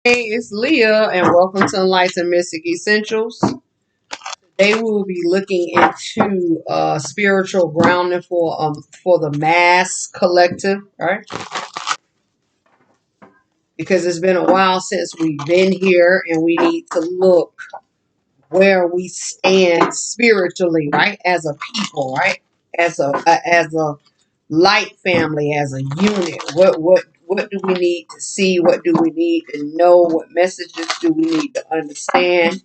Hey, it's Leah, and welcome to Enlightened Mystic Essentials. Today we will be looking into spiritual grounding for the mass collective, right? Because it's been a while since we've been here, and we need to look where we stand spiritually, right? As a people, right? As a light family, as a unit. What do we need to see? What do we need to know? What messages do we need to understand?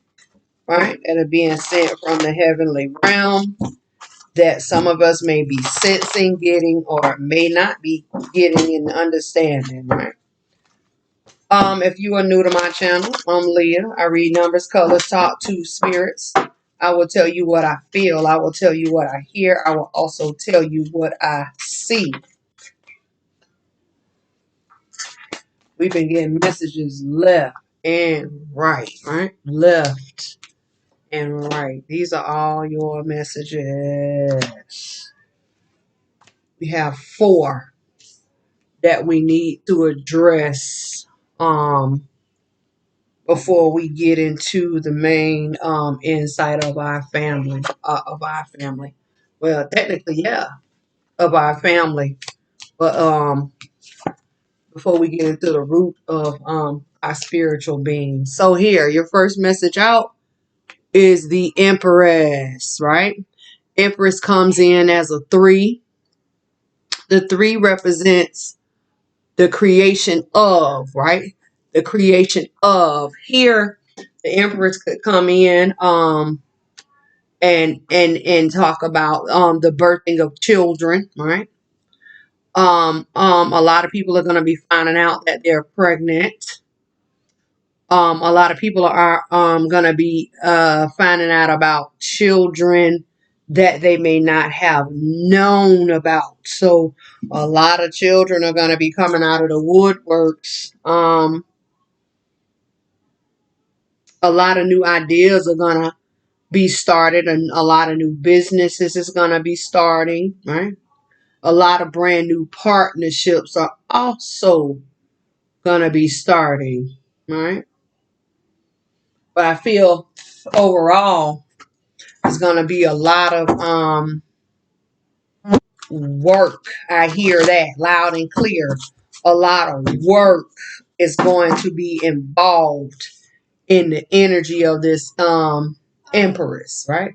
Right? That are being sent from the heavenly realm that some of us may be sensing, getting, or may not be getting and understanding, right? If you are new to my channel, I'm Leah. I read numbers, colors, talk to spirits. I will tell you what I feel. I will tell you what I hear. I will also tell you what I see. We've been getting messages left and right, right? Left and right. These are all your messages. We have 4 that we need to address before we get into the main insight of our family. Well, technically, yeah, of our family. But before we get into the root of our spiritual being. So here, your first message out is the Empress, right? Empress comes in as a 3. The 3 represents the creation of, right? The creation of. Here, the Empress could come in and talk about the birthing of children, right? A lot of people are going to be finding out that they're pregnant. A lot of people are going to be finding out about children that they may not have known about. So a lot of children are going to be coming out of the woodworks. A lot of new ideas are going to be started, and a lot of new businesses is going to be starting, right? A lot of brand new partnerships are also going to be starting, right? But I feel overall it's going to be a lot of work. I hear that loud and clear. A lot of work is going to be involved in the energy of this Empress, right?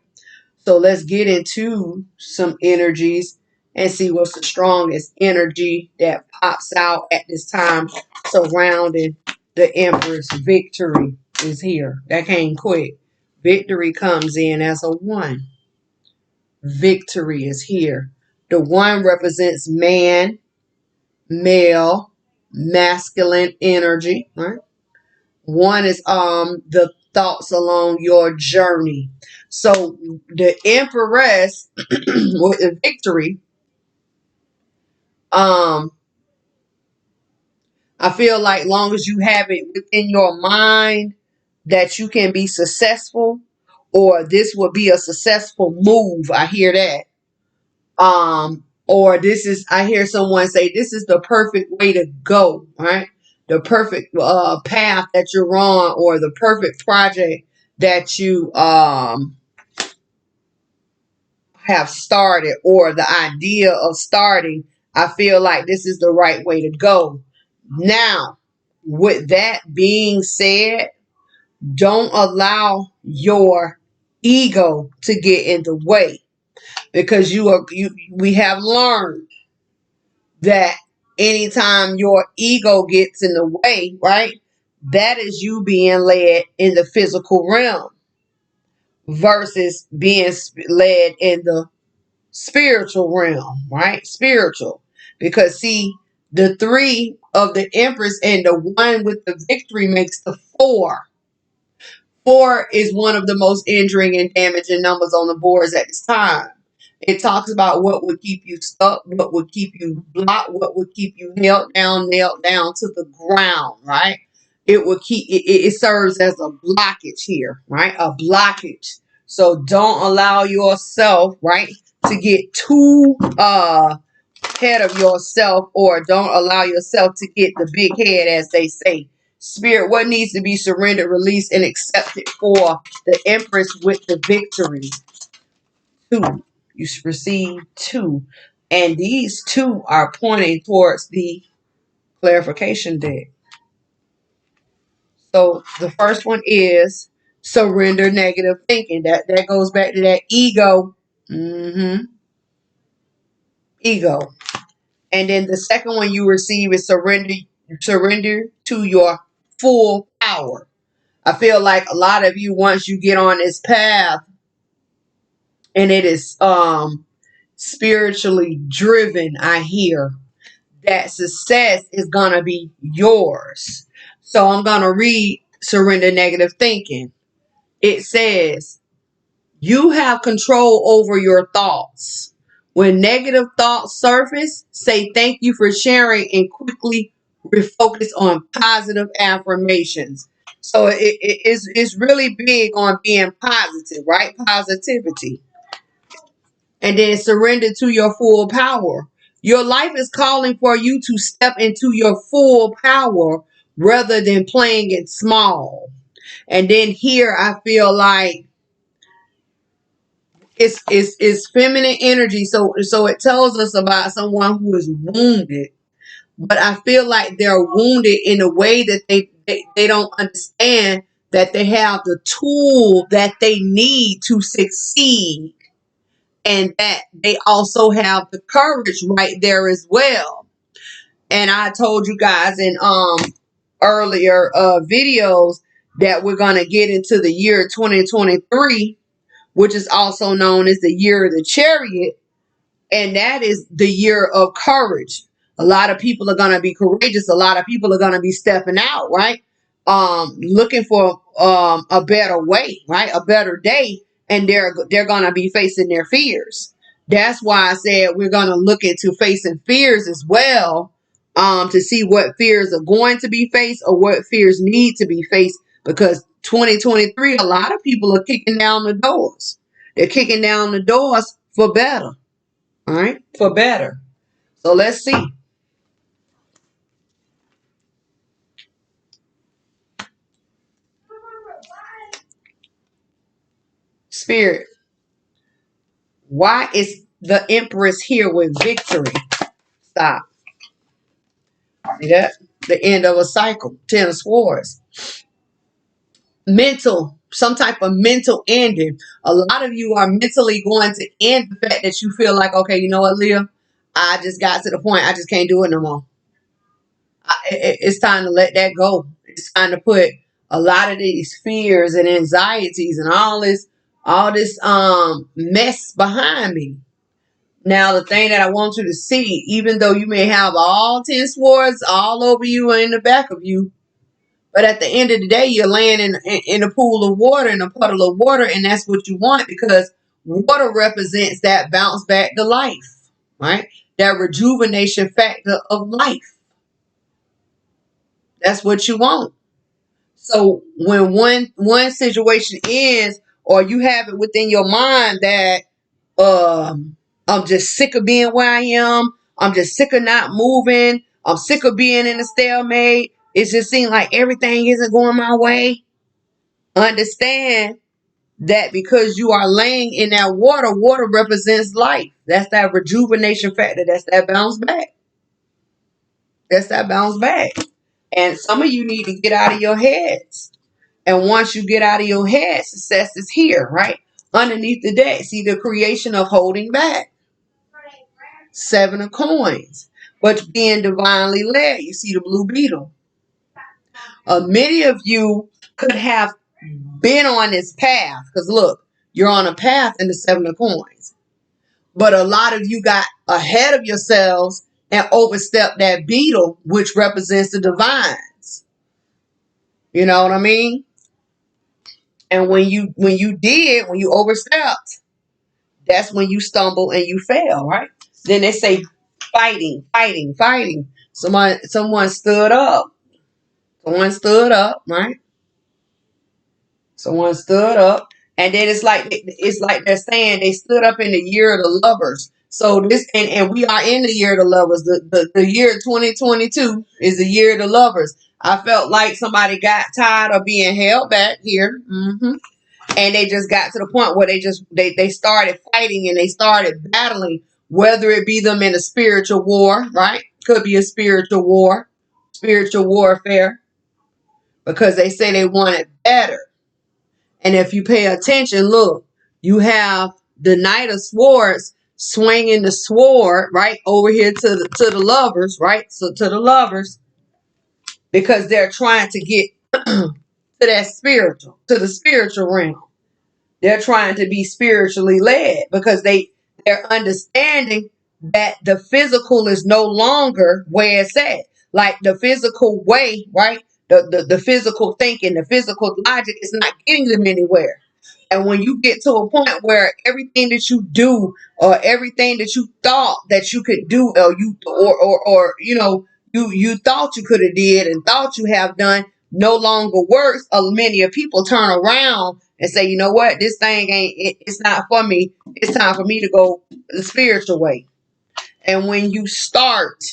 So let's get into some energies and see what's the strongest energy that pops out at this time surrounding the Empress. Victory is here. That came quick. Victory comes in as a 1. Victory is here. The 1 represents man, male, masculine energy, right? 1 is the thoughts along your journey. So the Empress with the victory, I feel like long as you have it within your mind that you can be successful, or this will be a successful move. I hear that. Or this is, I hear someone say, this is the perfect way to go, right? The perfect path that you're on, or the perfect project that you have started, or the idea of starting. I feel like this is the right way to go. Now, with that being said, don't allow your ego to get in the way, because we have learned that anytime your ego gets in the way, right, that is you being led in the physical realm versus being led in the spiritual realm, right? Spiritual. Because see, the 3 of the Empress and the 1 with the victory makes the 4. 4 is one of the most injuring and damaging numbers on the boards at this time. It talks about what would keep you stuck, what would keep you blocked, what would keep you nailed down to the ground, right? It would keep it serves as a blockage here, right? A blockage. So don't allow yourself, right, to get too head of yourself, or don't allow yourself to get the big head, as they say. Spirit, what needs to be surrendered, released, and accepted for the Empress with the victory? 2. You should receive 2. And these 2 are pointing towards the clarification deck. So the first one is surrender negative thinking. That goes back to that ego. Ego. And then the second one you receive is surrender to your full power. I feel like a lot of you, once you get on this path and it is spiritually driven, I hear that success is gonna be yours. So I'm gonna read surrender negative thinking. It says, you have control over your thoughts. When negative thoughts surface, say thank you for sharing and quickly refocus on positive affirmations. So it's really big on being positive, right? Positivity. And then surrender to your full power. Your life is calling for you to step into your full power rather than playing it small. And then here I feel like it's feminine energy. So it tells us about someone who is wounded. But I feel like they're wounded in a way that they don't understand that they have the tool that they need to succeed. And that they also have the courage right there as well. And I told you guys in earlier videos that we're going to get into the year 2023, which is also known as the year of the chariot. And that is the year of courage. A lot of people are going to be courageous. A lot of people are going to be stepping out, right? Looking for a better way, right? A better day. And they're going to be facing their fears. That's why I said we're going to look into facing fears as well, to see what fears are going to be faced or what fears need to be faced. Because 2023, a lot of people are kicking down the doors. They're kicking down the doors for better. All right, for better. So let's see. Spirit, why is the Empress here with victory? Stop. See that? The end of a cycle. 10 of Swords. Mental, some type of mental ending. A lot of you are mentally going to end the fact that you feel like, okay, you know what, Leah? I just got to the point. I just can't do it no more. It's time to let that go. It's time to put a lot of these fears and anxieties and all this mess behind me. Now, the thing that I want you to see, even though you may have all 10 swords all over you and in the back of you, but at the end of the day, you're laying in a pool of water, in a puddle of water, and that's what you want, because water represents that bounce back to life, right? That rejuvenation factor of life. That's what you want. So when one situation ends, or you have it within your mind that I'm just sick of being where I am, I'm just sick of not moving, I'm sick of being in a stalemate, it just seems like everything isn't going my way. Understand that because you are laying in that water, water represents life. That's that rejuvenation factor. That's that bounce back. That's that bounce back. And some of you need to get out of your heads. And once you get out of your head, success is here, right? Underneath the deck. See the creation of holding back. 7 of coins. But being divinely led. You see the blue beetle. Many of you could have been on this path. Because look, you're on a path in the 7 of coins. But a lot of you got ahead of yourselves and overstepped that beetle, which represents the divines. You know what I mean? And when you overstepped, that's when you stumble and you fail, right? Then they say fighting, fighting, fighting. Someone stood up. Someone stood up, right? Someone stood up. And then it's like they're saying they stood up in the year of the lovers. So this and we are in the year of the lovers. The year 2022 is the year of the lovers. I felt like somebody got tired of being held back here. And they just got to the point where they started fighting and they started battling, whether it be them in a spiritual war, right? Could be a spiritual war, spiritual warfare, because they say they want it better. And if you pay attention, look, you have the Knight of Swords swinging the sword right over here to the lovers, right? So to the lovers, because they're trying to get to to the spiritual realm. They're trying to be spiritually led because they're understanding that the physical is no longer where it's at. Like the physical way, right? The physical thinking, the physical logic is not getting them anywhere. And when you get to a point where everything that you do or everything that you thought that you could do or you thought you could have did and thought you have done no longer works, many of people turn around and say, you know what, this thing it's not for me. It's time for me to go the spiritual way. And when you start,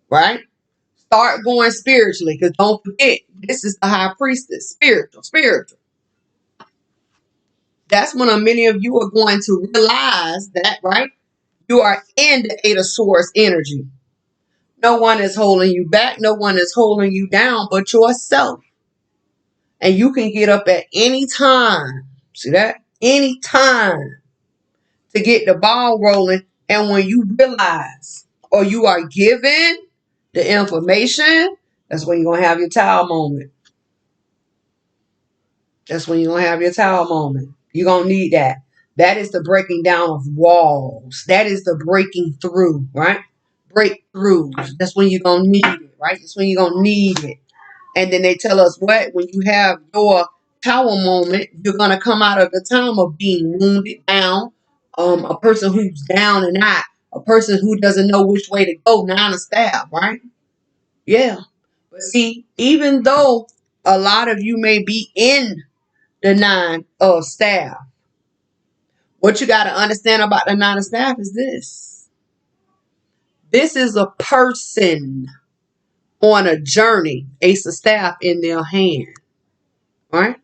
right, start going spiritually, because don't forget, this is the high priestess, spiritual. That's when many of you are going to realize that, right, you are in the Eight of Swords energy. No one is holding you back. No one is holding you down but yourself. And you can get up at any time. See that? Any time to get the ball rolling. And when you realize or you are given the information, that's when you're going to have your towel moment. That's when you're going to have your towel moment. You're going to need that. That is the breaking down of walls. That is the breaking through, right? Breakthroughs. That's when you're going to need it, right? That's when you're going to need it. And then they tell us what? When you have your tower moment, you're going to come out of the time of being wounded down, a person who's down and out, a person who doesn't know which way to go, nine of staff, right? Yeah. But see, even though a lot of you may be in the nine of staff, what you got to understand about the nine of staff is this. This is a person on a journey, ace of staff in their hand, right?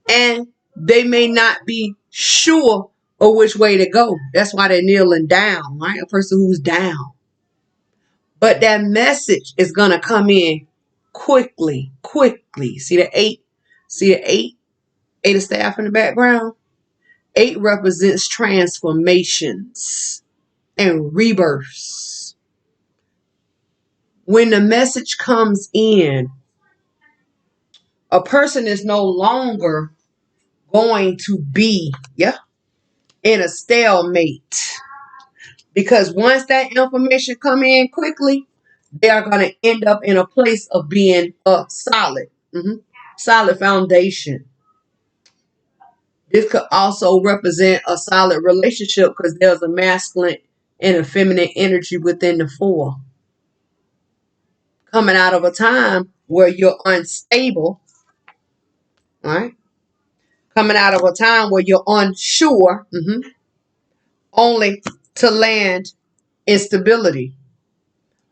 And they may not be sure of which way to go. That's why they're kneeling down, right? A person who's down. But that message is going to come in quickly. See the eight? See the eight? Eight of staff in the background? Eight represents transformations and rebirths. When the message comes in, a person is no longer going to be, in a stalemate. Because once that information come in quickly, they are going to end up in a place of being solid. Solid foundation. This could also represent a solid relationship because there's a masculine and a feminine energy within the four. Coming out of a time where you're unstable, right? Coming out of a time where you're unsure, only to land in stability.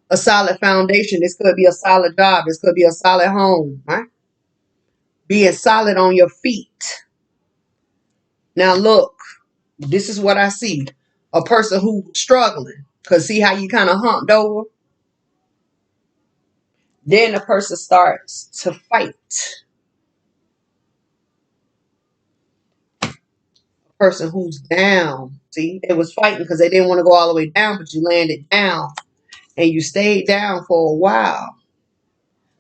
A solid foundation. This could be a solid job. This could be a solid home, right? Being solid on your feet. Now look, this is what I see. A person who's struggling. Because see how you kind of humped over? Then the person starts to fight. A person who's down. See, they was fighting because they didn't want to go all the way down, but you landed down. And you stayed down for a while.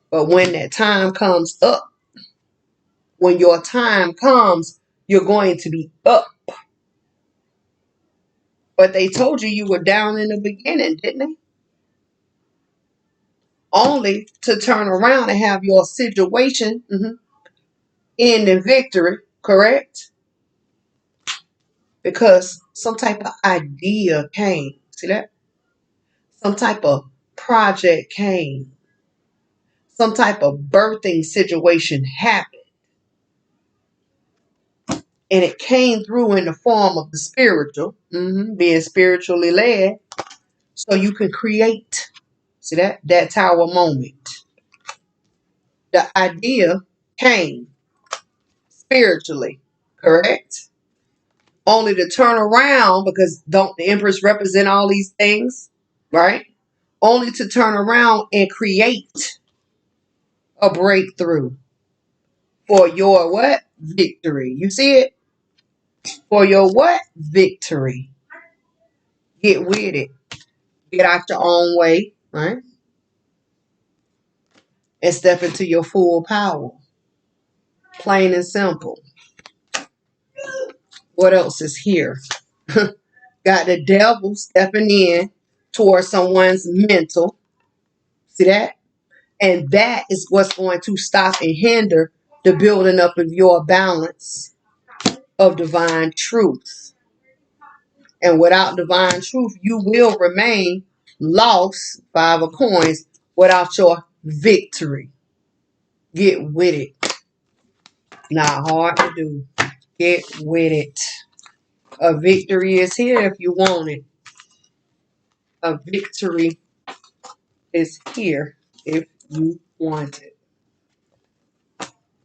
But when that time comes up, when your time comes, you're going to be up. But they told you were down in the beginning, didn't they? Only to turn around and have your situation end in victory, correct? Because some type of idea came. See that? Some type of project came. Some type of birthing situation happened. And it came through in the form of the spiritual, being spiritually led, so you can create. See that? That tower moment. The idea came spiritually, correct? Only to turn around, because don't the Empress represent all these things, right? Only to turn around and create a breakthrough for your what? Victory. You see it? For your what? Victory. Get with it. Get out your own way, right? And step into your full power. Plain and simple. What else is here? Got the devil stepping in towards someone's mental. See that? And that is what's going to stop and hinder the building up of your balance of divine truth. And without divine truth, you will remain lost, 5 of coins, without your victory. Get with it. Not hard to do. Get with it. A victory is here if you want it. A victory is here if you want it.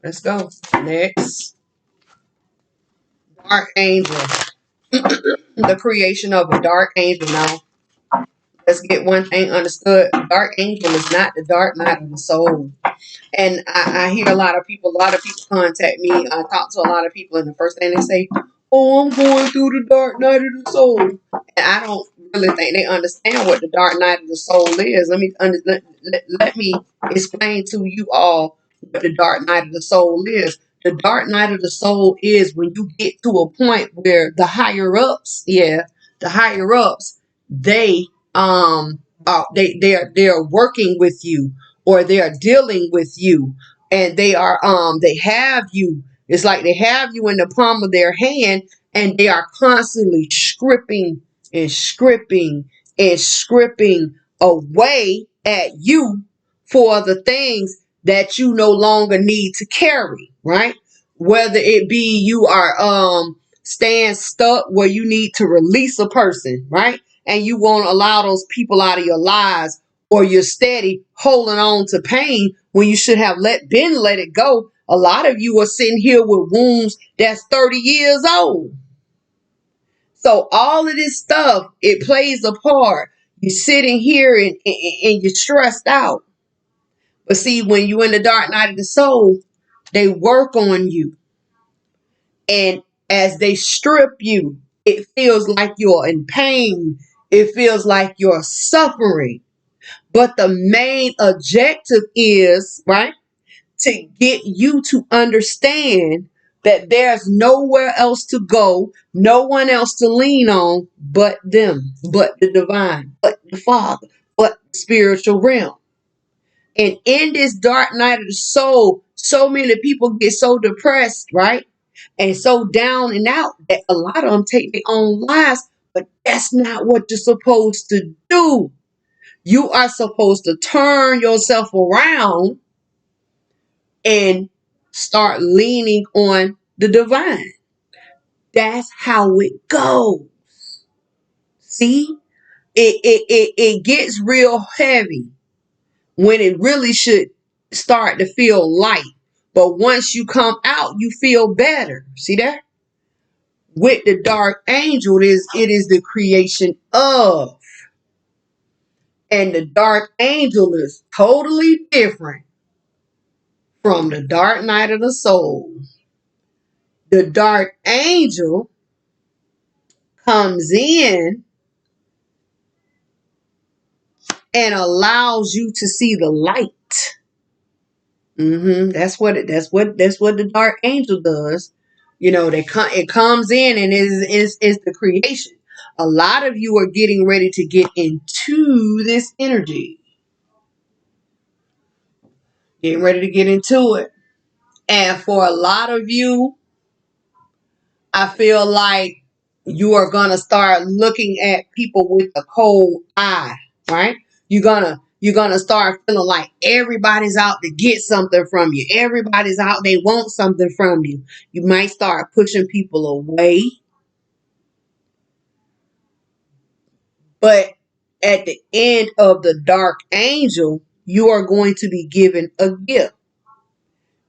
Let's go. Next. Dark angel. The creation of a dark angel. Now, let's get one thing understood. Dark angel is not the dark night of the soul. And I hear a lot of people contact me. I talk to a lot of people, and the first thing they say, "Oh, I'm going through the dark night of the soul." And I don't really think they understand what the dark night of the soul is. Let me explain to you all what the dark night of the soul is. The dark night of the soul is when you get to a point where the higher ups, they they're working with you, or they are dealing with you, and they have you. It's like they have you in the palm of their hand, and they are constantly scripting and scripting and scripting away at you for the things that you no longer need to carry, right? Whether it be you are staying stuck where you need to release a person, right? And you won't allow those people out of your lives, or you're steady holding on to pain when you should have let it go. A lot of you are sitting here with wounds that's 30 years old. So all of this stuff, it plays a part. You're sitting here and you're stressed out. But see, when you're in the dark night of the soul, they work on you. And as they strip you, it feels like you're in pain. It feels like you're suffering. But the main objective is, right, to get you to understand that there's nowhere else to go, no one else to lean on but them, but the divine, but the Father, but the spiritual realm. And in this dark night of the soul, so many people get so depressed, right? And so down and out that a lot of them take their own lives, but that's not what you're supposed to do. You are supposed to turn yourself around and start leaning on the divine. That's how it goes. See? It gets real heavy when it really should start to feel light. But once you come out, you feel better. See that? With the dark angel, it is the creation of. And the dark angel is totally different from the dark night of the soul. The dark angel comes in and allows you to see the light. That's what the dark angel does. You know, it comes in and is the creation. A lot of you are getting ready to get into this energy. Getting ready to get into it. And for a lot of you, I feel like you are going to start looking at people with a cold eye, right? You're gonna start feeling like everybody's out to get something from you. Everybody's out, they want something from you. You might start pushing people away. But at the end of the dark angel, you are going to be given a gift.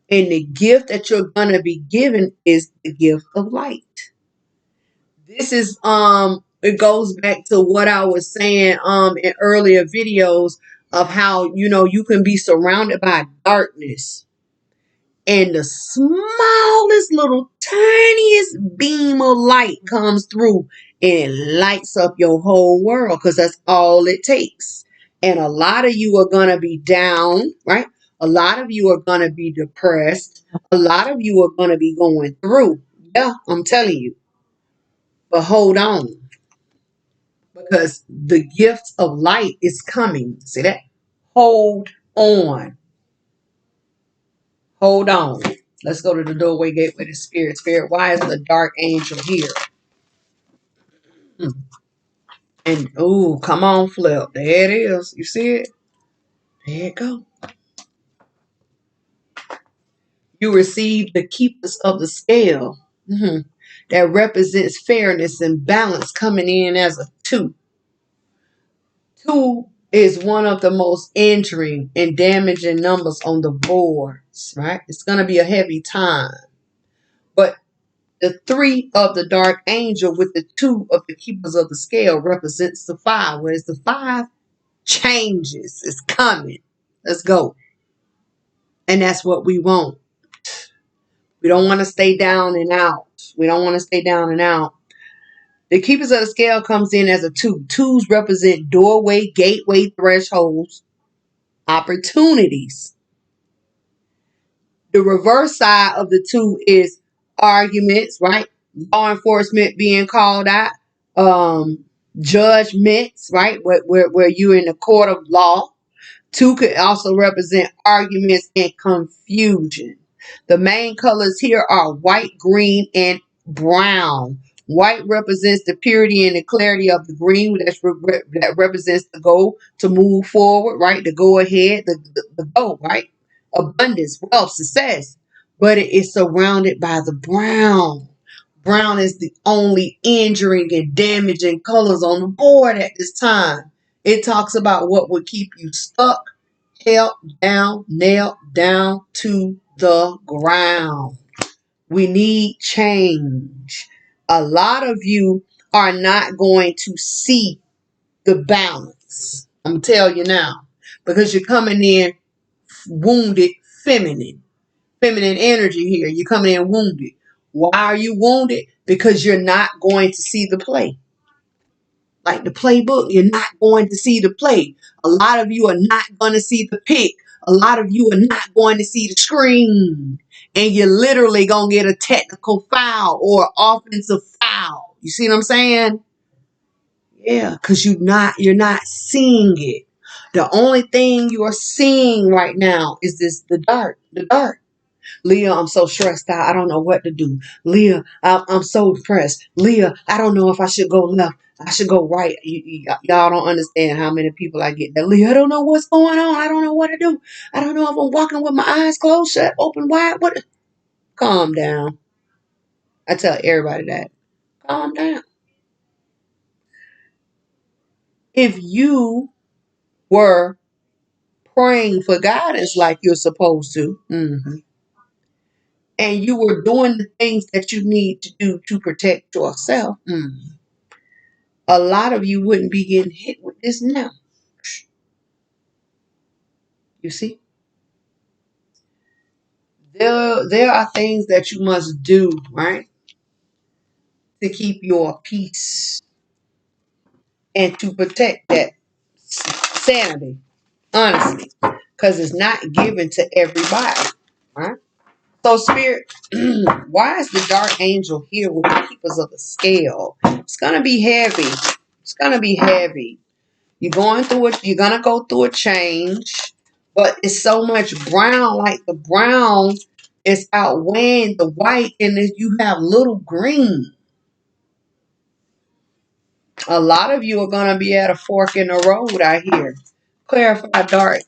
And the gift that you're going to be given is the gift of light. This is it goes back to what I was saying in earlier videos of how, you know, you can be surrounded by darkness and the smallest little tiniest beam of light comes through and it lights up your whole world, because that's all it takes. And a lot of you are going to be down, right? A lot of you are going to be depressed. A lot of you are going to be going through. Yeah, I'm telling you. But hold on, because the gift of light is coming. See that? Hold on. Hold on. Let's go to the doorway gateway to spirit. Spirit, why is the dark angel here? And oh, come on, flip. There it is. You see it? There it go. You receive the keepers of the scale. That represents fairness and balance, coming in as a 2. 2 is one of the most injuring and damaging numbers on the boards, right? It's going to be a heavy time. But the 3 of the dark angel with the 2 of the keepers of the scale represents the 5. Whereas the 5 changes. It's coming. Let's go. And that's what we want. We don't want to stay down and out. We don't want to stay down and out. The keepers of the scale comes in as a 2. 2s represent doorway, gateway, thresholds, opportunities. The reverse side of the 2 is arguments, right? Law enforcement being called out, judgments, right? Where you're in the court of law. 2 could also represent arguments and confusion. The main colors here are white, green, and brown. White represents the purity and the clarity of the green. That represents the goal to move forward, right? To go ahead, the goal, right? Abundance, wealth, success. But it is surrounded by the brown. Brown is the only injuring and damaging colors on the board at this time. It talks about what would keep you stuck, held down, nailed down to the ground. We need change. A lot of you are not going to see the balance. I'm going to tell you now. Because you're coming in wounded feminine. Feminine energy here. You're coming in wounded. Why are you wounded? Because you're not going to see the play. Like the playbook, you're not going to see the play. A lot of you are not going to see the pick. A lot of you are not going to see the screen. And you're literally going to get a technical foul or offensive foul. You see what I'm saying? Yeah, because you're not seeing it. The only thing you are seeing right now is the dark. Leah, I'm so stressed out. I don't know what to do. Leah, I'm so depressed. Leah, I don't know if I should go left. I should go right. Y'all don't understand how many people I get that. Leah, I don't know what's going on. I don't know what to do. I don't know if I'm walking with my eyes closed, shut, open wide. What? Calm down. I tell everybody that. Calm down. If you were praying for guidance like you're supposed to, and you were doing the things that you need to do to protect yourself, a lot of you wouldn't be getting hit with this now. You see? There are things that you must do, right? To keep your peace and to protect that sanity, honestly. Because it's not given to everybody, right? So, Spirit, why is the dark angel here with the keepers of the scale? It's going to be heavy. It's going to be heavy. You're going through it. You're going to go through a change. But it's so much brown, like the brown is outweighing the white, and then you have little green. A lot of you are going to be at a fork in the road out here. Clarify dark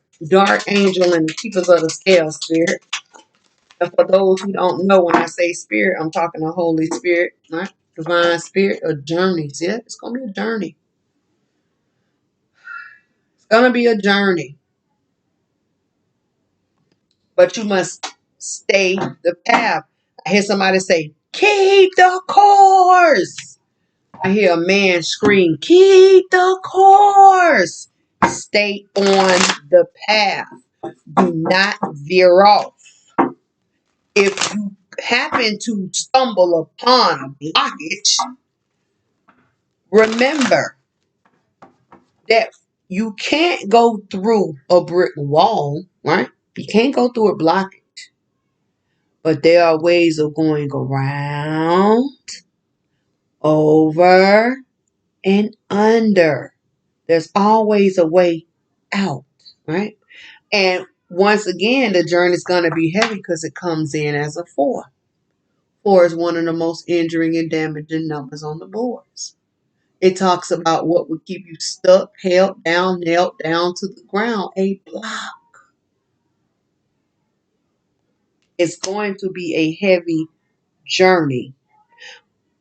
angel and the keepers of the scale, Spirit. And for those who don't know, when I say spirit, I'm talking to Holy Spirit, right? Divine Spirit, a journey. See it? It's going to be a journey. Gonna be a journey. But you must stay the path. I hear somebody say, keep the course. I hear a man scream, keep the course. Stay on the path. Do not veer off. If you happen to stumble upon a blockage, remember that you can't go through a brick wall, right? You can't go through a blockage. But there are ways of going around, over, and under. There's always a way out, right? And once again, the journey is going to be heavy because it comes in as a 4. 4 is one of the most injuring and damaging numbers on the boards. It talks about what would keep you stuck, held down, nailed down to the ground. A block. It's going to be a heavy journey.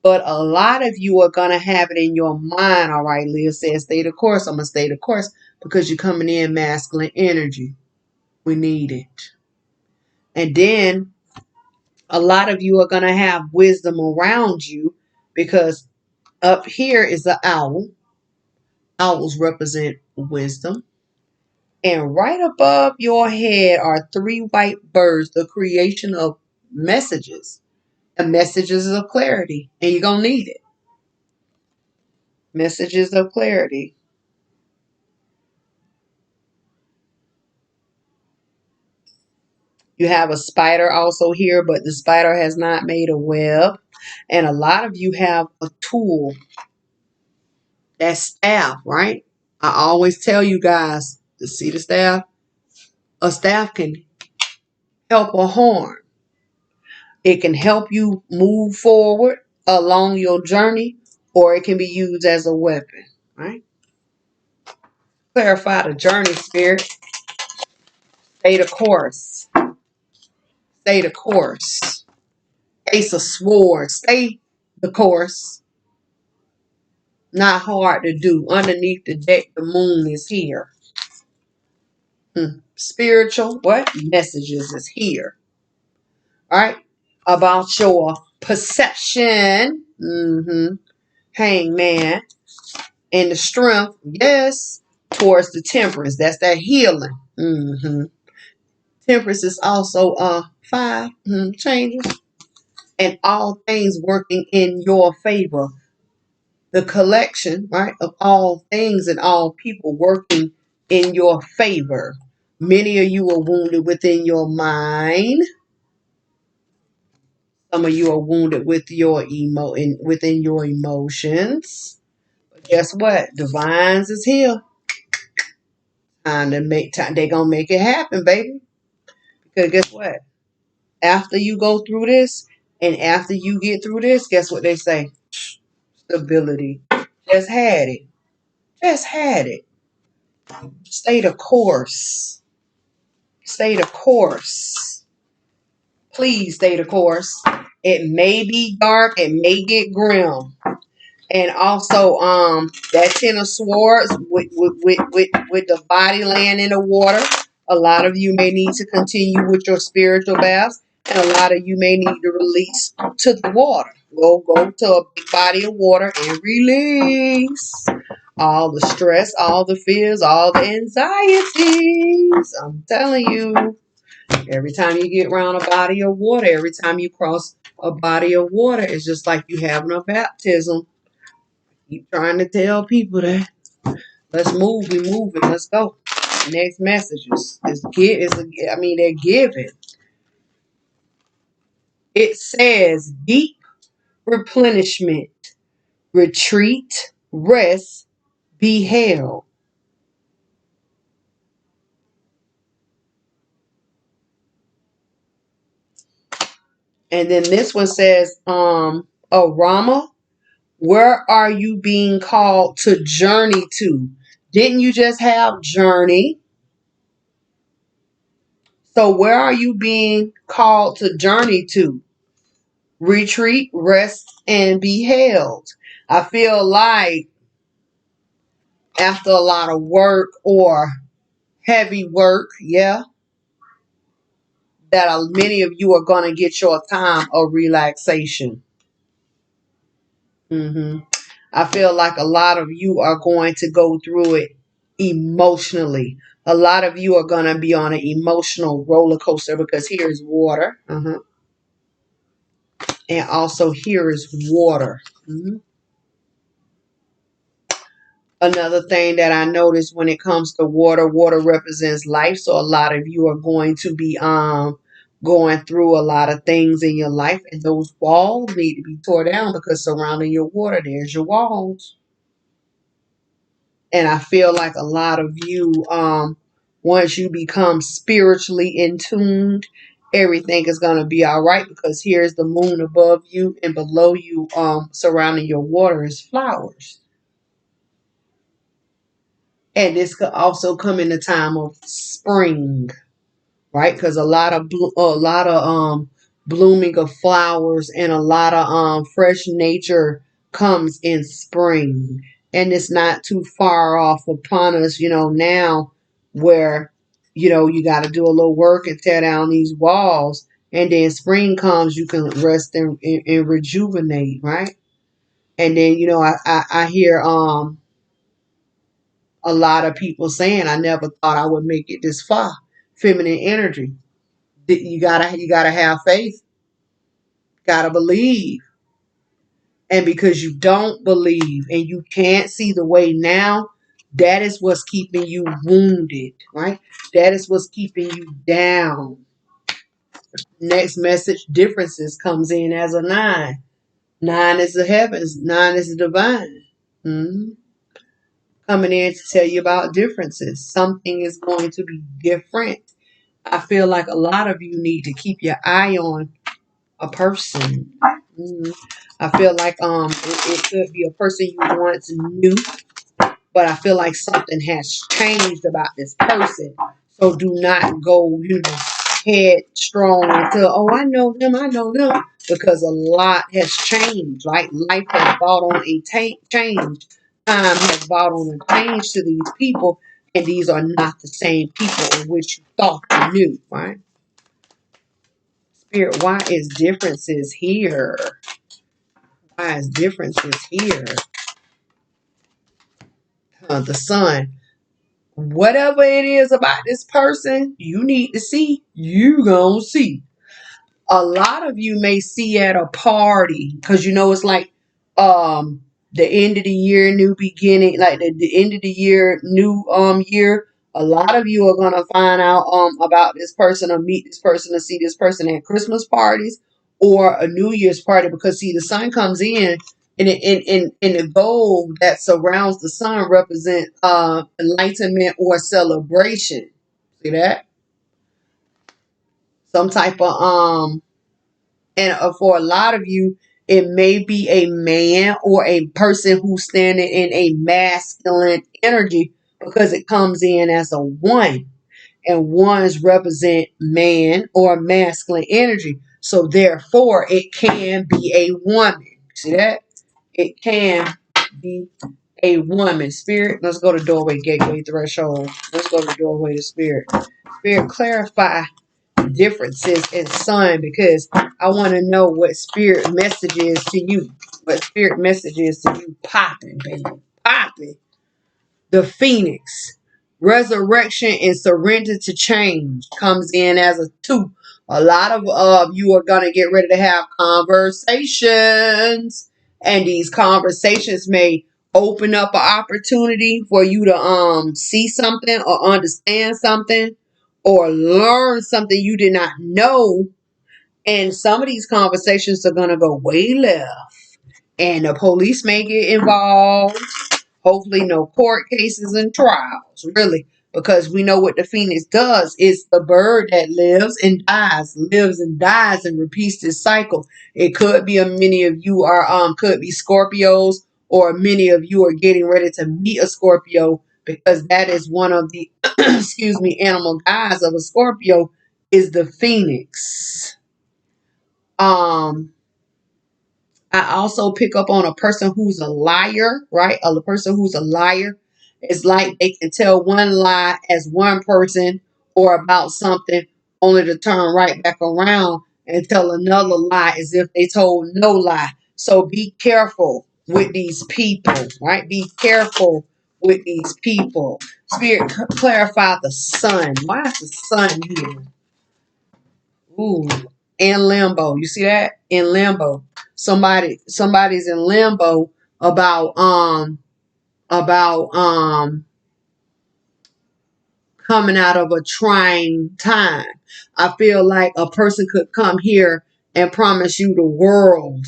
But a lot of you are going to have it in your mind. All right, Leah says, stay the course. I'm going to stay the course because you're coming in masculine energy. We need it. And then a lot of you are going to have wisdom around you because up here is the owl. Owls represent wisdom. And right above your head are 3 white birds, the creation of messages. And messages of clarity. And you're going to need it. Messages of clarity. You have a spider also here, but the spider has not made a web. And a lot of you have a tool. That's staff, right? I always tell you guys to see the staff. A staff can help or harm. It can help you move forward along your journey, or it can be used as a weapon, right? Clarify the journey, spirit. Stay the course. Stay the course. Ace of Swords. Stay the course. Not hard to do. Underneath the deck, the moon is here. Spiritual, what? Messages is here. All right? About your perception. Hangman. And the strength, yes, towards the temperance. That's that healing. Temperance is also 5 changes. And all things working in your favor. The collection, right, of all things and all people working in your favor. Many of you are wounded within your mind. Some of you are wounded with your within your emotions. But guess what? Divines is here. Time to make time. They gonna make it happen, baby. Because guess what? After you go through this, and after you get through this, guess what they say? Stability. Just had it. Just had it. Stay the course. Stay the course. Please stay the course. It may be dark. It may get grim. And also, that 10 of swords with the body laying in the water. A lot of you may need to continue with your spiritual baths. And a lot of you may need to release to the water. Go to a big body of water and release all the stress, all the fears, all the anxieties. I'm telling you, every time you get around a body of water, every time you cross a body of water, it's just like you having a baptism. Keep trying to tell people that. Let's move. We moving. Let's go. Next messages. They're giving. It says deep replenishment, retreat, rest, be held. And then this one says, Rama, where are you being called to journey to? Didn't you just have journey? So where are you being called to journey to? Retreat, rest, and be held. I feel like after a lot of work or heavy work, yeah, that many of you are going to get your time of relaxation. I feel like a lot of you are going to go through it emotionally. A lot of you are going to be on an emotional roller coaster because here is water. And also here is water. Another thing that I noticed when it comes to water, water represents life. So a lot of you are going to be going through a lot of things in your life, and those walls need to be tore down because surrounding your water, there's your walls. And I feel like a lot of you, once you become spiritually in tuned, everything is going to be all right because here's the moon above you, and below you, surrounding your water is flowers. And this could also come in the time of spring, right? Because a lot of blooming of flowers and a lot of fresh nature comes in spring, and it's not too far off upon us, now where you got to do a little work and tear down these walls, and then spring comes, you can rest and rejuvenate, right? And then I hear a lot of people saying, I never thought I would make it this far. Feminine energy. You gotta have faith, gotta believe. And because you don't believe and you can't see the way now, that is what's keeping you wounded, right? That is what's keeping you down. Next message, differences, comes in as a 9. 9 is the heavens, 9 is the divine. Mhm. Coming in to tell you about differences. Something is going to be different. I feel like a lot of you need to keep your eye on a person. I feel like it could be a person you once knew, but I feel like something has changed about this person. So do not go, headstrong into, oh, I know them, because a lot has changed. Like life has brought on a change. Time has brought on a change to these people, and these are not the same people in which you thought you knew, right? Spirit, why is differences here? Why is differences here? The sun. Whatever it is about this person you need to see, you gonna see. A lot of you may see at a party because it's like the end of the year, new beginning, like the end of the year, new year. A lot of you are gonna find out about this person or meet this person or see this person at Christmas parties or a New Year's party, because see, the sun comes in, and the gold that surrounds the sun represent enlightenment or celebration. See that? Some type of and for a lot of you, it may be a man or a person who's standing in a masculine energy because it comes in as a 1. And 1s represent man or masculine energy. So therefore, it can be a woman. See that? It can be a woman. Spirit, let's go to doorway, gateway, threshold. Let's go to doorway to spirit. Spirit, clarify differences in sun, because I want to know what spirit message is to you. What spirit message is to you. Popping, baby. Popping. The phoenix. Resurrection and surrender to change comes in as a 2. A lot of you are going to get ready to have conversations. And these conversations may open up an opportunity for you to see something or understand something or learn something you did not know. And some of these conversations are going to go way left. And the police may get involved. Hopefully no court cases and trials, really. Because we know what the phoenix does. It's the bird that lives and dies and repeats this cycle. It could be many of you are could be Scorpios, or many of you are getting ready to meet a Scorpio, because that is one of the excuse me, animal guides of a Scorpio is the phoenix. Um I also pick up on a person who's a liar, right? A person who's a liar. It's like they can tell one lie as one person or about something, only to turn right back around and tell another lie as if they told no lie. So be careful with these people, right? Be careful with these people. Spirit, clarify the sun. Why is the sun here? Ooh, in limbo. You see that? In limbo. Somebody's in limbo about coming out of a trying time. I feel like a person could come here and promise you the world.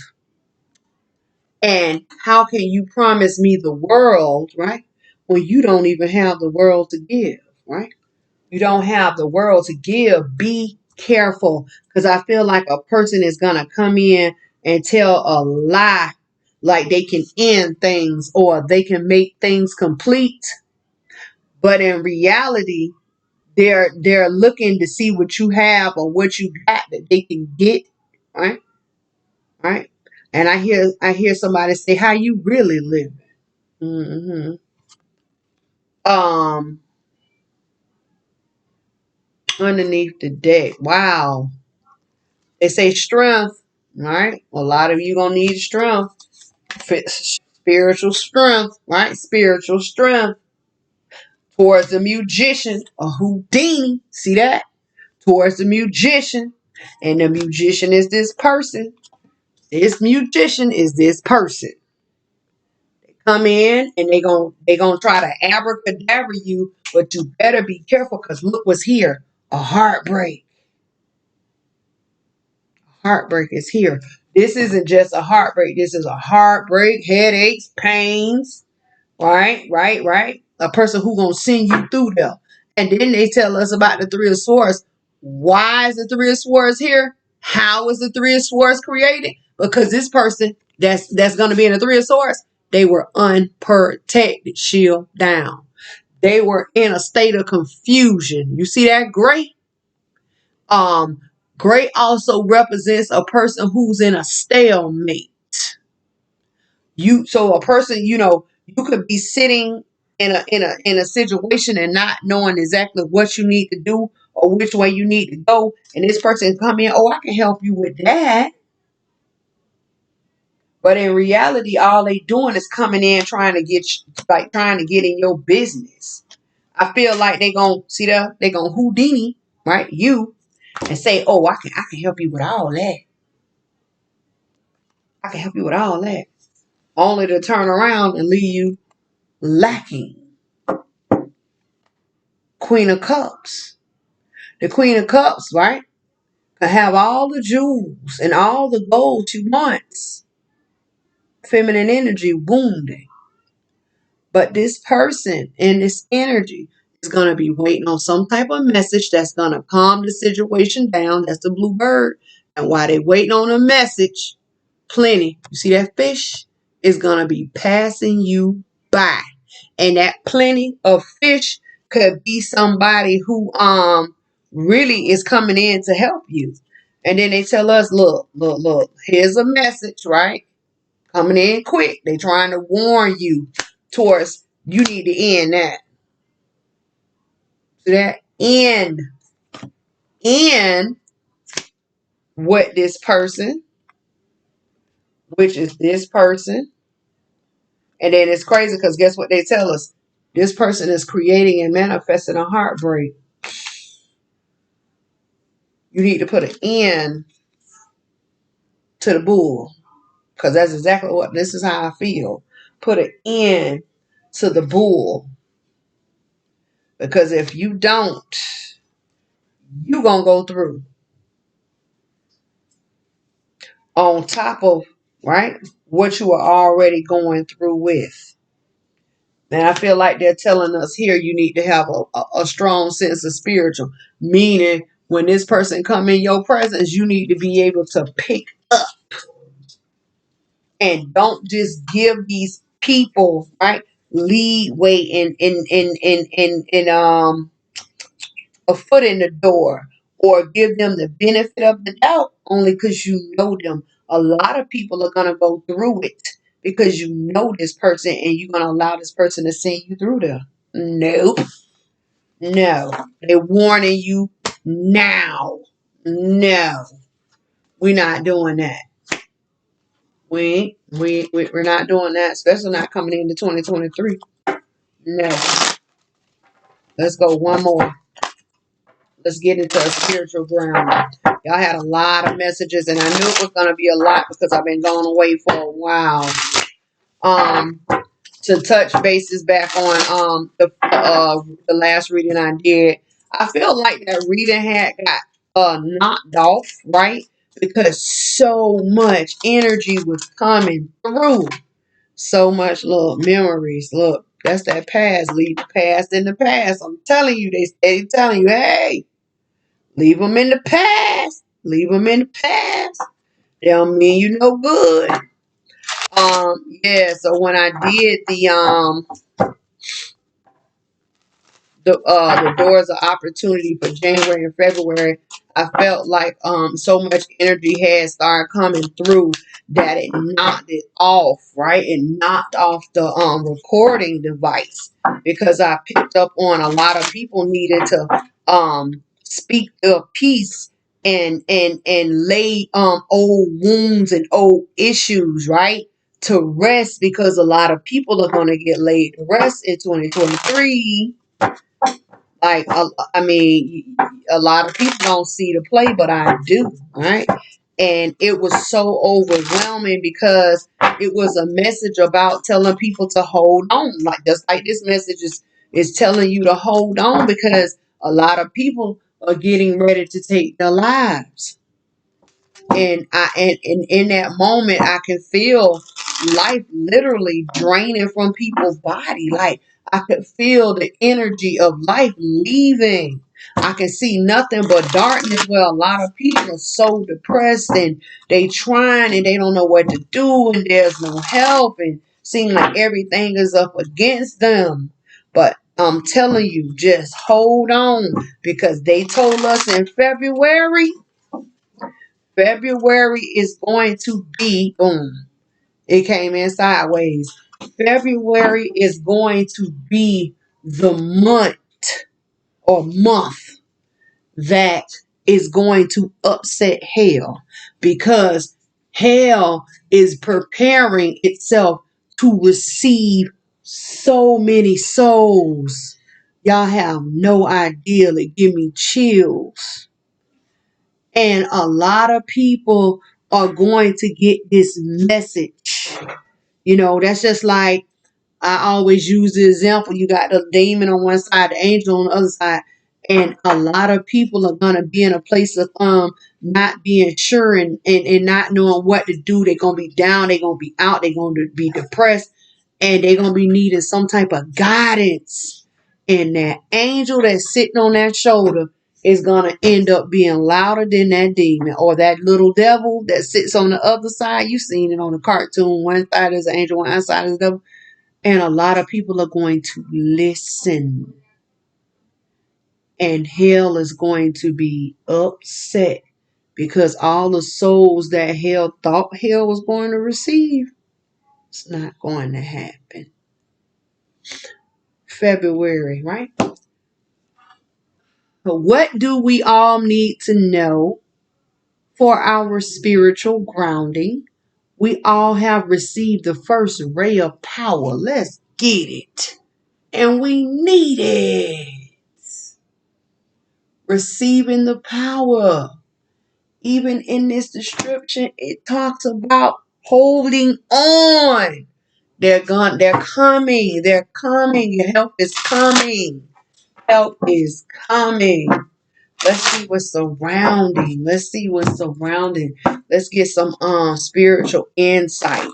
And how can you promise me the world, right? When you don't even have the world to give, right? You don't have the world to give. Be careful, because I feel like a person is going to come in and tell a lie like they can end things or they can make things complete. But in reality, they're looking to see what you have or what you got that they can get, right? Right? And I hear somebody say, "How you really live?" Mm-hmm. Um, underneath the deck. Wow. They say strength. All right. A lot of you gonna need strength. Spiritual strength, right? Spiritual strength towards the magician, a Houdini. See that? Towards the magician. And the magician is this person. This magician is this person. They come in and they gonna try to abracadabra you, but you better be careful, because look what's here. A heartbreak. Heartbreak is here. This isn't just a heartbreak. This is a heartbreak, headaches, pains, right, right, right. A person who gonna send you through there. And then they tell us about the Three of Swords. Why is the Three of Swords here? How is the Three of Swords created? Because this person that's gonna be in the Three of Swords, they were unprotected. Shield down. They were in a state of confusion. You see that gray? Um, Gray also represents a person who's in a stalemate. So a person, you could be sitting in a situation and not knowing exactly what you need to do or which way you need to go, and this person come in, oh, I can help you with that. But in reality, all they doing is coming in trying to get in your business. I feel like they gonna Houdini, right? You, and say, oh, I can help you with all that. I can help you with all that. Only to turn around and leave you lacking. Queen of Cups. The Queen of Cups, right, can have all the jewels and all the gold she wants. Feminine energy wounding. But this person and this energy is going to be waiting on some type of message that's going to calm the situation down. That's the blue bird. And while they waiting on a message, plenty. You see that fish is going to be passing you by. And that plenty of fish could be somebody who really is coming in to help you. And then they tell us, look, here's a message, right? Coming in quick. They trying to warn you towards you need to end that. So that end what this person, which is this person. And then it's crazy because guess what they tell us? This person is creating and manifesting a heartbreak. You need to put an end to the bull. Because that's exactly this is how I feel. Put an end to the bull. Because if you don't, you're going to go through. On top of, right, what you are already going through with. And I feel like they're telling us here you need to have a strong sense of spiritual. Meaning, when this person come in your presence, you need to be able to pick up. And don't just give these people, right, leeway in a foot in the door, or give them the benefit of the doubt only because you know them. A lot of people are gonna go through it because you know this person and you're going to allow this person to send you through there. Nope. No. They're warning you now. No. We're not doing that. We're not doing that, especially not coming into 2023. No. Let's go one more. Let's get into a spiritual ground. Y'all had a lot of messages, and I knew it was going to be a lot because I've been going away for a while. To touch bases back on the last reading I did, I feel like that reading had got knocked off, right? Because so much energy was coming through. So much little memories. Look, that's that past. Leave the past in the past. I'm telling you, they stay telling you, hey, leave them in the past. Leave them in the past. They don't mean you no good. Yeah, so when I did the doors of opportunity for January and February, I felt like so much energy had started coming through that it knocked it off, right? It knocked off the recording device because I picked up on a lot of people needed to speak their piece and lay old wounds and old issues, right? To rest, because a lot of people are going to get laid to rest in 2023. Like, I mean, a lot of people don't see the play, but I do, right? And it was so overwhelming because it was a message about telling people to hold on. Like, just like this message is telling you to hold on, because a lot of people are getting ready to take their lives. And in that moment, I can feel life literally draining from people's body. Like, I could feel the energy of life leaving. I can see nothing but darkness, where a lot of people are so depressed and they trying and they don't know what to do, and there's no help, and seem like everything is up against them. But I'm telling you, just hold on, because they told us in February is going to be, boom, it came in sideways. February is going to be the month that is going to upset hell, because hell is preparing itself to receive so many souls. Y'all have no idea. It give me chills. And a lot of people are going to get this message. You know, that's just like, I always use the example. You got the demon on one side, the angel on the other side. And a lot of people are going to be in a place of not being sure and not knowing what to do. They're going to be down. They're going to be out. They're going to be depressed. And they're going to be needing some type of guidance. And that angel that's sitting on that shoulder is going to end up being louder than that demon, or that little devil that sits on the other side. You've seen it on the cartoon. One side is an angel, one side is the devil. And a lot of people are going to listen. And hell is going to be upset, because all the souls that hell thought hell was going to receive, it's not going to happen. February, right? But what do we all need to know for our spiritual grounding? We all have received the first ray of power. Let's get it. And we need it. Receiving the power. Even in this description, it talks about holding on. They're coming. They're coming. Your help is coming. Help is coming. Let's see what's surrounding. Let's get some spiritual insight,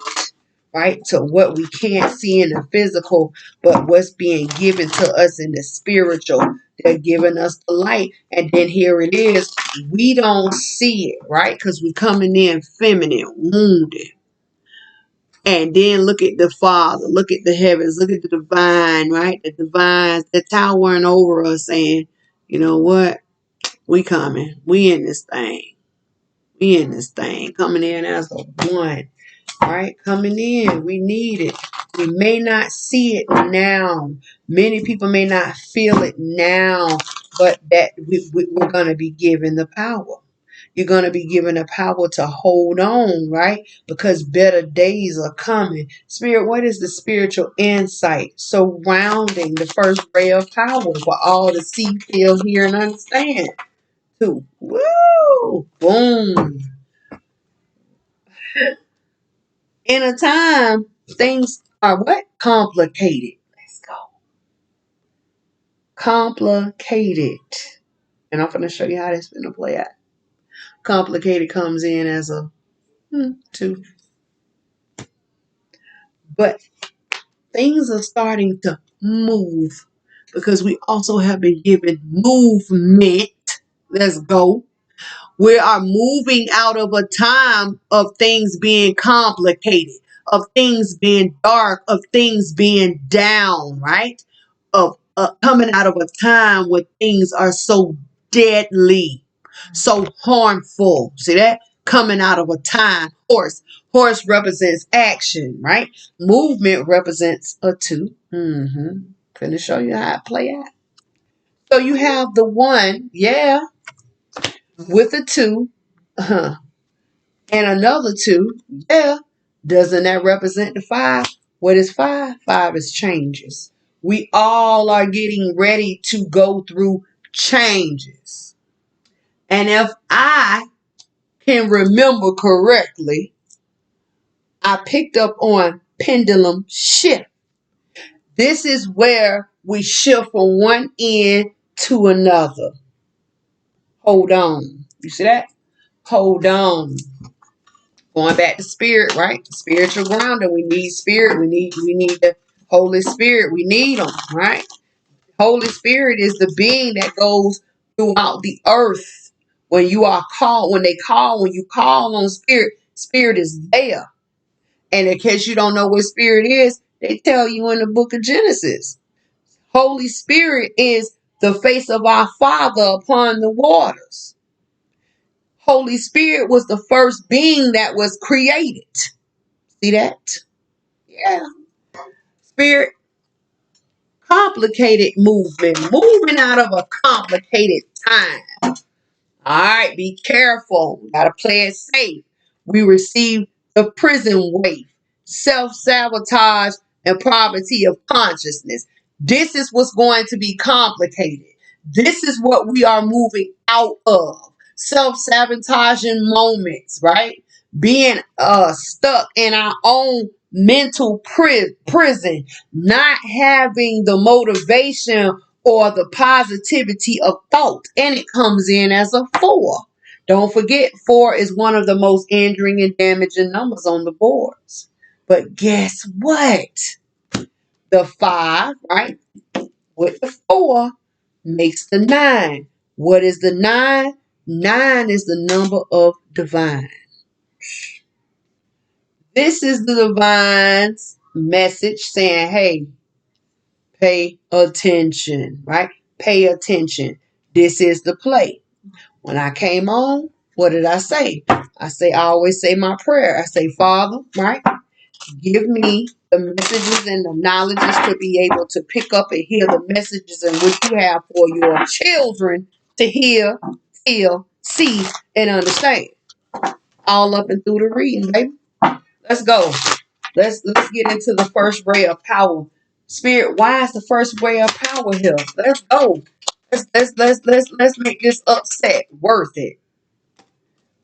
right? To what we can't see in the physical, but what's being given to us in the spiritual. They're giving us the light. And then here it is. We don't see it, right? Because we're coming in feminine, wounded. And then look at the Father. Look at the heavens. Look at the divine, right? The divine, the towering over us, saying, you know what? We coming. We in this thing. Coming in as a one. right? Coming in. We need it. We may not see it now. Many people may not feel it now, but that we're going to be given the power. You're going to be given the power to hold on, right? Because better days are coming. Spirit, what is the spiritual insight surrounding the first ray of power for all to see, feel, hear, and understand? Too. Woo! Boom. In a time, things are what? Complicated. Let's go. Complicated. And I'm going to show you how that's going to play out. Complicated comes in as a 2. But things are starting to move because we also have been given movement. Let's go. We are moving out of a time of things being complicated, of things being dark, of things being down, right? Of coming out of a time where things are so deadly, so harmful. See that? Coming out of a time. Horse represents action, right? Movement represents a 2. Gonna show you how it play out. So you have the 1, yeah, with a 2. And another 2, yeah. Doesn't that represent the 5? What is 5? 5 is changes. We all are getting ready to go through changes. And if I can remember correctly, I picked up on pendulum shift. This is where we shift from one end to another. Hold on. You see that? Hold on. Going back to spirit, right? Spiritual grounding. We need spirit. We need the Holy Spirit. We need them, right? Holy Spirit is the being that goes throughout the earth. When you are called, when you call on spirit, spirit is there. And in case you don't know what spirit is, they tell you in the book of Genesis. Holy Spirit is the face of our Father upon the waters. Holy Spirit was the first being that was created. See that? Yeah. Spirit, complicated movement, moving out of a complicated time. All right, be careful. Gotta play it safe. We receive the prison wave, self-sabotage, and poverty of consciousness. This is what's going to be complicated. This is what we are moving out of. Self-sabotaging moments, right? Being stuck in our own mental prison, not having the motivation or the positivity of thought. And it comes in as a 4. Don't forget, 4 is one of the most injuring and damaging numbers on the boards. But guess what? The 5, right, with the 4 makes the 9. What is the 9? 9 is the number of divine. This is the divine's message saying, hey, pay attention, right? Pay attention. This is the play. When I came on, what did I say? I always say my prayer. I say, Father, right? Give me the messages and the knowledges to be able to pick up and hear the messages and what you have for your children to hear, feel, see, and understand. All up and through the reading, baby. Let's go. Let's get into the first ray of power. Spirit, why is the first ray of power here? Let's go. Let's make this upset worth it.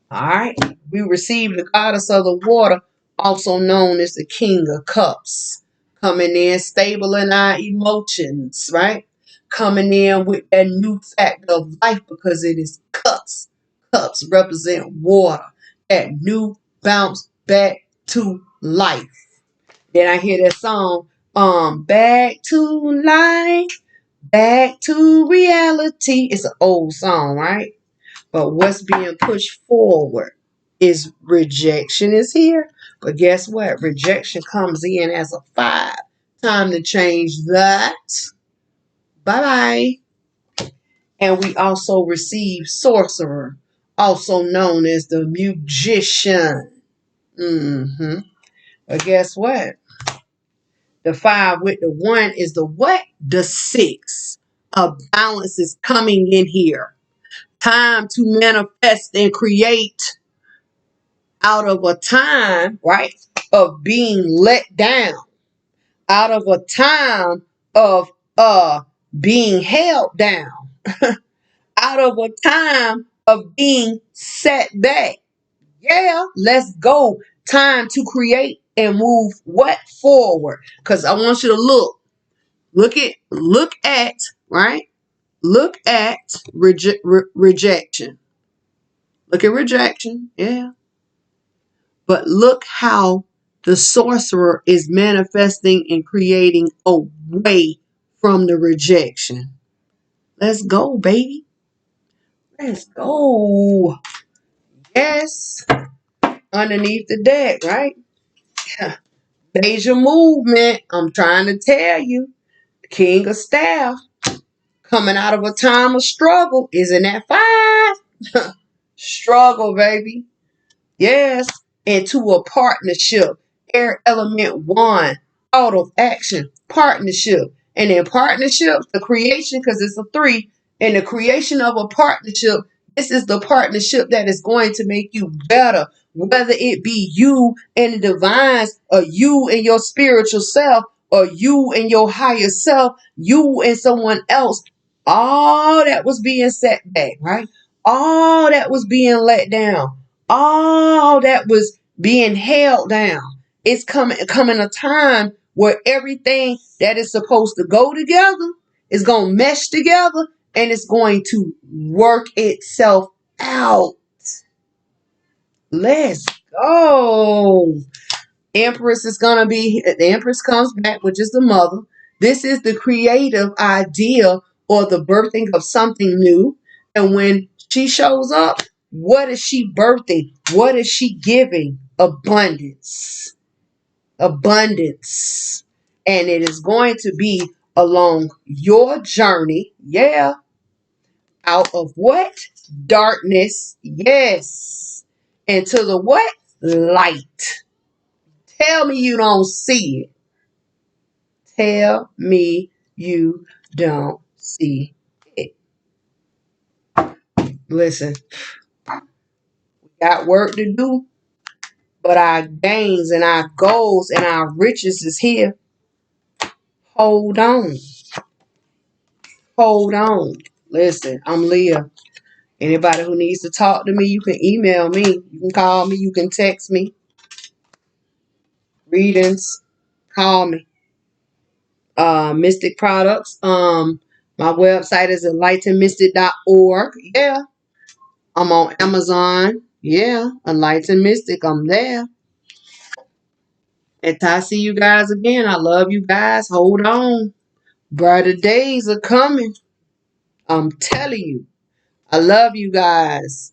All right. We receive the goddess of the water, also known as the King of Cups, coming in stable in our emotions, right? Coming in with that new factor of life because it is cups. Cups represent water. That new bounce back to life. Then I hear that song, back to life, back to reality. It's an old song, right? But what's being pushed forward is rejection is here. But guess what? Rejection comes in as a 5. Time to change that. Bye-bye. And we also receive sorcerer, also known as the magician. But guess what? The 5 with the 1 is the what? The 6. A balance is coming in here. Time to manifest and create out of a time, right, of being let down, out of a time of being held down, out of a time of being set back. Yeah, let's go. Time to create and move what forward. Because I want you to look at, right? Look at rejection. Look at rejection. Yeah. But look how the sorcerer is manifesting and creating away from the rejection. Let's go, baby. Let's go. Yes. Underneath the deck, right? Major movement. I'm trying to tell you. King of Staff. Coming out of a time of struggle. Isn't that 5? Struggle, baby. Yes. Into a partnership. Air element 1. Out of action. Partnership. And in partnerships, the creation, because it's a 3, and the creation of a partnership, this is the partnership that is going to make you better. Whether it be you and the divines, or you and your spiritual self, or you and your higher self, you and someone else. All that was being set back, right? All that was being let down. All that was being held down. It's coming a time where everything that is supposed to go together is going to mesh together and it's going to work itself out. Let's go. Empress is going to be, the Empress comes back, which is the mother. This is the creative idea or the birthing of something new. And when she shows up, what is she birthing? What is she giving? Abundance. Abundance. And it is going to be along your journey. Yeah. Out of what? Darkness. Yes. Into the what? Light. Tell me you don't see it. Tell me you don't see it. Listen, we got work to do, but our gains and our goals and our riches is here. Hold on. Hold on. Listen, I'm Leah. Anybody who needs to talk to me, you can email me. You can call me. You can text me. Readings. Call me. Mystic products. My website is enlightenedmystic.org. Yeah. I'm on Amazon. Yeah. Enlightened Mystic. I'm there. Until I see you guys again, I love you guys. Hold on. Brighter days are coming. I'm telling you. I love you guys.